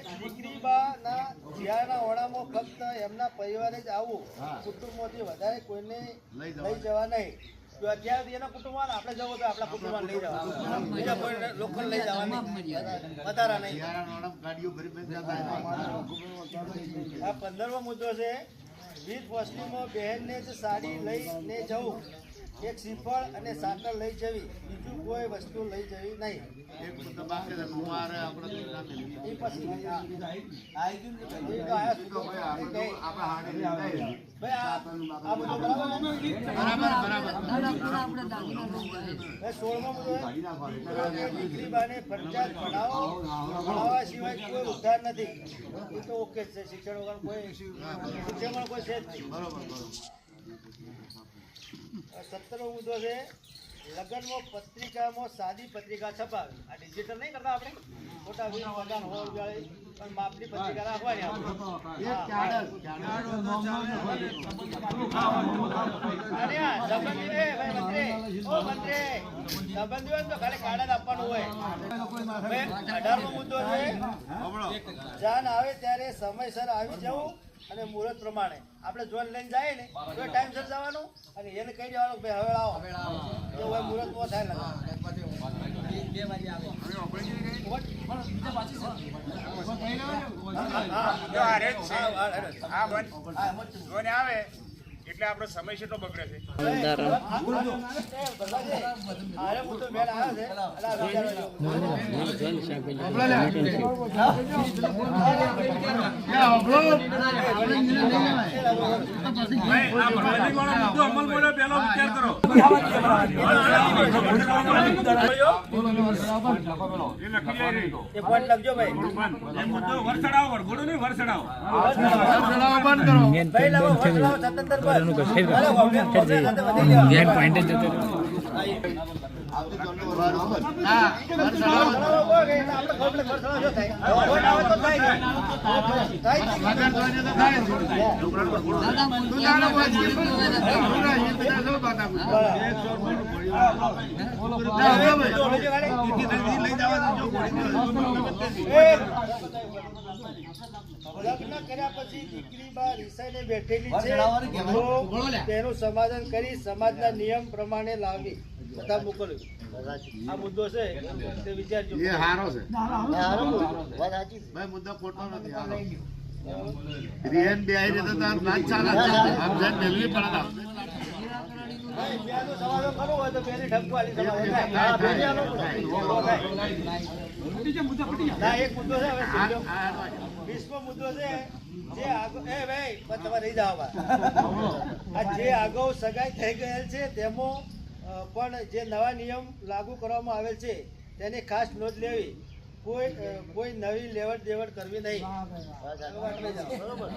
દીકરી બાના જીયાના ઓણામાં ફક્ત એમના પરિવારે જ આવું, કુટુંબમાંથી વધારે કોઈને લઈ જવા નહીં. જો અત્યારે એના કુટુંબમાં આપણે જવું તો આપણા કુટુંબમાં લઈ જવા, બીજા કોઈ લોકલ લઈ જવા નહીં, વધારા નહીં. આ 15મો મુદ્દો છે, વિધ વસ્તીમાં બહેનને જ સાડી લઈને જવું, એક શ્રીફળ અને સાકર લઈ જવી, બીજું કોઈ વસ્તુ લઈ જવી નહીં. દીકરીબાને ફરજિયાત ભણાવવા સિવાય કોઈ ઉદ્ધાર નથી. એ તો ઓકે છે, શિક્ષણ વગર કોઈ શિક્ષણ કોઈ છે જ નહીં. 17મો મુદ્દો છે, લગ્નમાં પત્રિકામાં સાદી પત્રિકા છપાવી. આ ડિજિટલ નહીં કરતા આપણે, મોટા વગાન હોય પણ માપની પત્રિકા રાખવાની. સંબંધી હોય તો ખાલી કાર્ડ આપવાનું હોય. 18મો મુદ્દો છે, જાન આવે ત્યારે સમયસર આવી જવું અને મુહૂર્ત પ્રમાણે. આપણે જોન લઈને જાય ને તો ટાઈમસર જવાનું અને એને કહી દેવાનું ભાઈ હવે આવો, તો હવે મુહૂર્ત નો થાય ને. આવે એટલે આપણો સમય કેટલો બગડે છે. લગ્ન કર્યા પછી દીકરી બા રિસાઈને બેઠેલી છે, તેનું સમાધાન કરી સમાજના નિયમ પ્રમાણે લાવી બધા મોકલ્યું. આ મુદ્દો છે તે વિચારજો. એ હારો છે, ભાઈ મુદ્દો ખોટો નથી. હારો રિયન બે આવી રીતે તાર નાચ ચાલે આમ જેમ મેલવી પડે. એક મુદ્દો છે, 20મો મુદ્દો છે, જે અગાઉ સગાઈ થઈ ગયેલ છે તેમાં પણ જે નવા નિયમ લાગુ કરવામાં આવેલ છે તેની ખાસ નોંધ લેવી. કોઈ નવી લેવડ દેવડ કરવી નહીં. બરોબર.